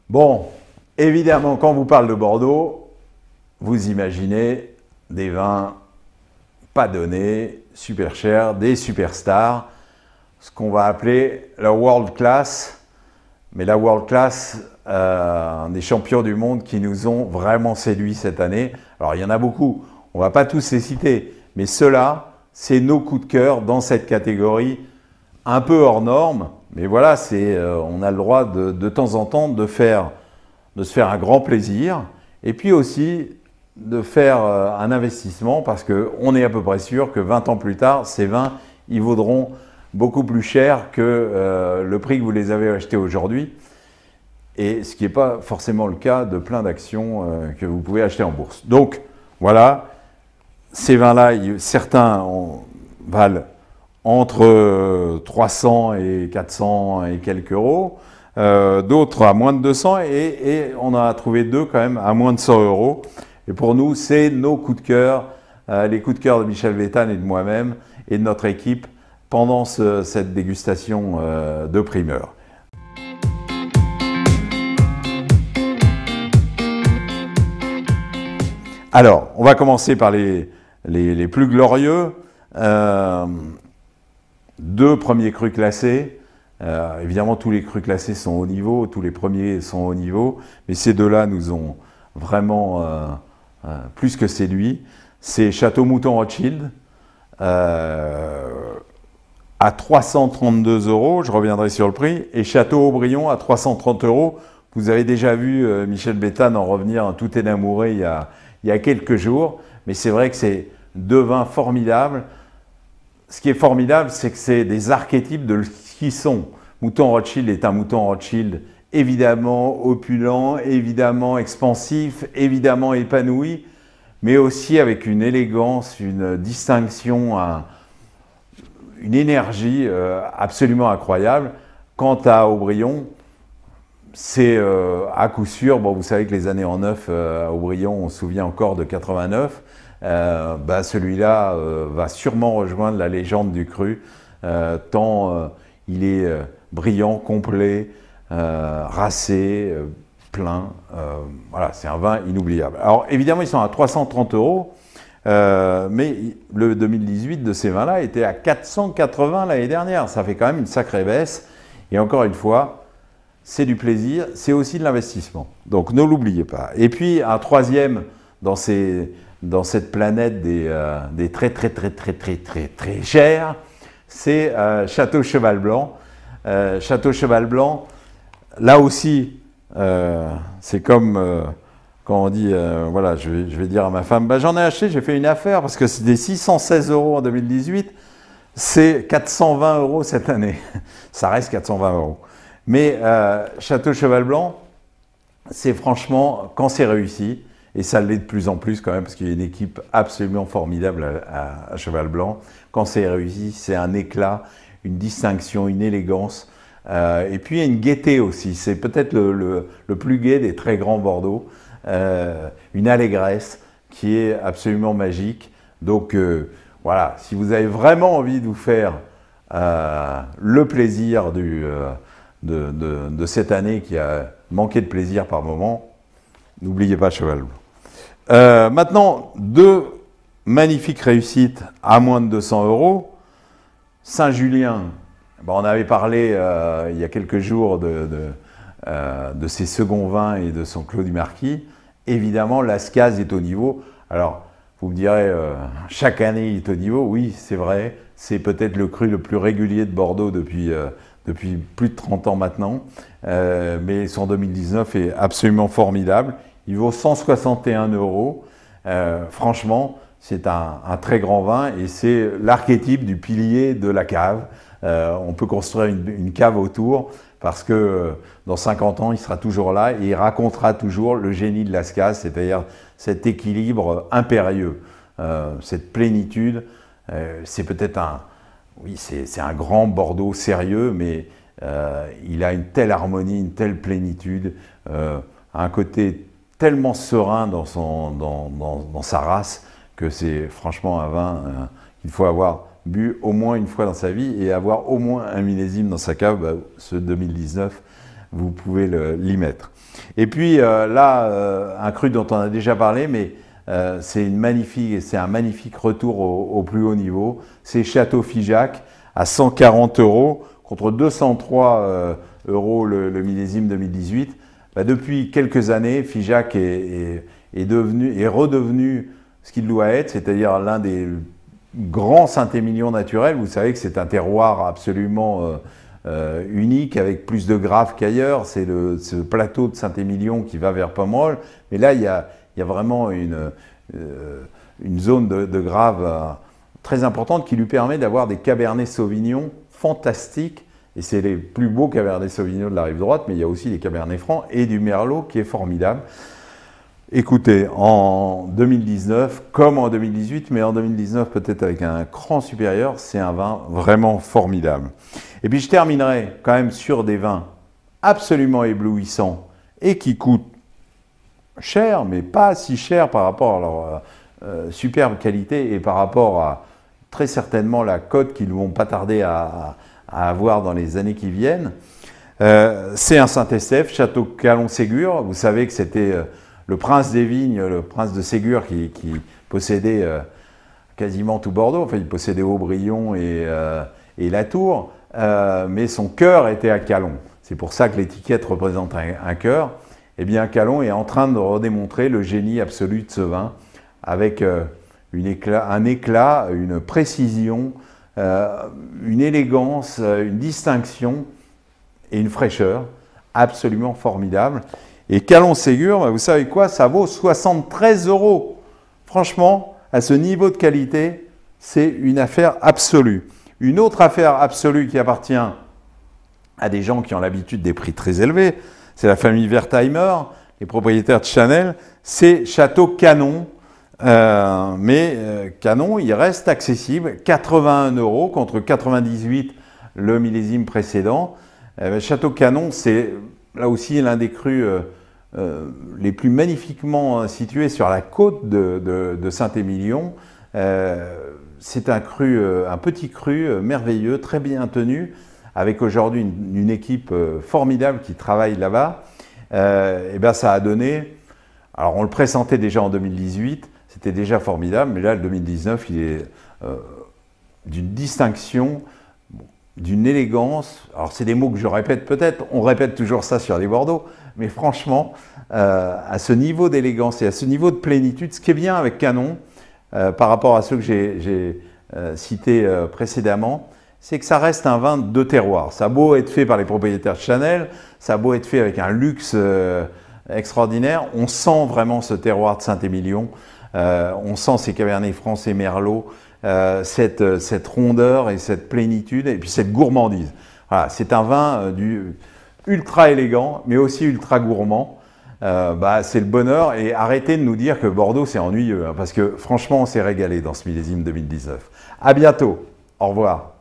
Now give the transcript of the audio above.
Bon, évidemment, quand vous parle de Bordeaux, vous imaginez des vins pas donnés, super chers, des superstars, ce qu'on va appeler la world class. Mais la world class, des champions du monde qui nous ont vraiment séduits cette année. Alors, il y en a beaucoup, on ne va pas tous les citer, mais ceux-là, c'est nos coups de cœur dans cette catégorie un peu hors norme. Mais voilà, on a le droit de temps en temps de se faire un grand plaisir et puis aussi de faire un investissement parce qu'on est à peu près sûr que 20 ans plus tard, ces vins, ils vaudront beaucoup plus cher que le prix que vous les avez achetés aujourd'hui. Et ce qui n'est pas forcément le cas de plein d'actions que vous pouvez acheter en bourse. Donc voilà, ces vins-là, certains valent entre 300 et 400 et quelques euros, d'autres à moins de 200 et on en a trouvé deux quand même à moins de 100 euros. Et pour nous, c'est nos coups de cœur, les coups de cœur de Michel Vétane et de moi-même et de notre équipe pendant cette dégustation de primeur. Alors, on va commencer par les plus glorieux. Deux premiers crus classés. Évidemment, tous les crus classés sont haut niveau, tous les premiers sont haut niveau, mais ces deux-là nous ont vraiment plus que séduits. C'est Château Mouton Rothschild à 332 euros, je reviendrai sur le prix, et Château Haut-Brion à 330 euros. Vous avez déjà vu Michel Vétane en revenir tout énamouré il y a quelques jours, mais c'est vrai que c'est deux vins formidables. Ce qui est formidable, c'est que c'est des archétypes de ce qu'ils sont. Mouton Rothschild est un mouton Rothschild évidemment opulent, évidemment expansif, évidemment épanoui, mais aussi avec une élégance, une distinction, une énergie absolument incroyable. Quant à Haut-Brion, c'est à coup sûr, bon, vous savez que les années en neuf à Haut-Brion, on se souvient encore de 89, celui-là va sûrement rejoindre la légende du cru, tant il est brillant, complet, racé, plein. Voilà, c'est un vin inoubliable. Alors évidemment, ils sont à 330 euros, mais le 2018 de ces vins-là était à 480 l'année dernière. Ça fait quand même une sacrée baisse. Et encore une fois, c'est du plaisir, c'est aussi de l'investissement. Donc ne l'oubliez pas. Et puis un troisième dans cette planète des très chers, c'est Château Cheval Blanc. Château Cheval Blanc, là aussi, c'est comme quand on dit, voilà, je vais dire à ma femme, bah, j'en ai acheté, j'ai fait une affaire parce que c'était 616 euros en 2018, c'est 420 euros cette année. Ça reste 420 euros. Mais Château Cheval Blanc, c'est franchement, quand c'est réussi, et ça l'est de plus en plus quand même, parce qu'il y a une équipe absolument formidable à Cheval Blanc, quand c'est réussi, c'est un éclat, une distinction, une élégance, et puis une gaieté aussi. C'est peut-être le plus gai des très grands Bordeaux, une allégresse qui est absolument magique. Donc voilà, si vous avez vraiment envie de vous faire le plaisir de cette année qui a manqué de plaisir par moment, n'oubliez pas Cheval Blanc. Maintenant, deux magnifiques réussites à moins de 200 euros. Saint-Julien, on avait parlé il y a quelques jours de ses seconds vins et de son Clos du Marquis. Évidemment, l'Ascaz est au niveau. Alors, vous me direz, chaque année il est au niveau. Oui, c'est vrai. C'est peut-être le cru le plus régulier de Bordeaux depuis plus de 30 ans maintenant. Mais son 2019 est absolument formidable. Il vaut 161 euros. Franchement, c'est un très grand vin et c'est l'archétype du pilier de la cave. On peut construire une cave autour parce que dans 50 ans, il sera toujours là et il racontera toujours le génie de l'Ascaz, c'est-à-dire cet équilibre impérieux, cette plénitude. C'est peut-être oui, c'est un grand Bordeaux sérieux, mais il a une telle harmonie, une telle plénitude, un côté tellement serein dans sa race que c'est franchement un vin qu'il faut avoir bu au moins une fois dans sa vie et avoir au moins un millésime dans sa cave. Ce 2019 vous pouvez l'y mettre. Et puis là, un cru dont on a déjà parlé, mais c'est un magnifique retour au plus haut niveau. C'est Château Figeac à 140 € contre 203 € le millésime 2018. Depuis quelques années, Figeac est redevenu ce qu'il doit être, c'est-à-dire l'un des grands Saint-Émilion naturels. Vous savez que c'est un terroir absolument unique, avec plus de graves qu'ailleurs. C'est ce plateau de Saint-Émilion qui va vers Pomerol. Mais là, il y a vraiment une zone de graves très importante qui lui permet d'avoir des Cabernet Sauvignon fantastiques. Et c'est les plus beaux Cabernet Sauvignon de la rive droite, mais il y a aussi des Cabernet Francs et du Merlot qui est formidable. Écoutez, en 2019, comme en 2018, mais en 2019 peut-être avec un cran supérieur, c'est un vin vraiment formidable. Et puis je terminerai quand même sur des vins absolument éblouissants et qui coûtent cher, mais pas si cher par rapport à leur superbe qualité et par rapport à très certainement la cote qu'ils ne vont pas tarder à avoir dans les années qui viennent. C'est un Saint-Estèphe, Château Calon-Ségur. Vous savez que c'était le prince des vignes, le prince de Ségur qui possédait quasiment tout Bordeaux. Enfin, il possédait Aubryon et la Tour, mais son cœur était à Calon. C'est pour ça que l'étiquette représente un cœur. Eh bien, Calon est en train de redémontrer le génie absolu de ce vin avec un éclat, une précision, une élégance, une distinction et une fraîcheur absolument formidable. Et Calon-Ségur, vous savez quoi, ça vaut 73 €. Franchement, à ce niveau de qualité, c'est une affaire absolue. Une autre affaire absolue qui appartient à des gens qui ont l'habitude des prix très élevés, c'est la famille Wertheimer, les propriétaires de Chanel, c'est Château Canon. Canon, il reste accessible, 81 € contre 98 le millésime précédent. Château Canon, c'est là aussi l'un des crus les plus magnifiquement situés sur la côte de Saint-Émilion. C'est un petit cru merveilleux, très bien tenu, avec aujourd'hui une équipe formidable qui travaille là-bas. Ça a donné, alors on le pressentait déjà en 2018, c'était déjà formidable, mais là, le 2019, il est d'une distinction, d'une élégance. Alors, c'est des mots que je répète peut-être, on répète toujours ça sur les Bordeaux, mais franchement, à ce niveau d'élégance et à ce niveau de plénitude, ce qui est bien avec Canon, par rapport à ceux que j'ai cités précédemment, c'est que ça reste un vin de terroir. Ça a beau être fait par les propriétaires de Chanel, ça a beau être fait avec un luxe extraordinaire, on sent vraiment ce terroir de Saint-Émilion. On sent ces Cabernet Francs et Merlot, cette rondeur et cette plénitude, et puis cette gourmandise. Voilà, c'est un vin ultra élégant, mais aussi ultra gourmand. C'est le bonheur, et arrêtez de nous dire que Bordeaux c'est ennuyeux, hein, parce que franchement on s'est régalé dans ce millésime 2019. À bientôt, au revoir.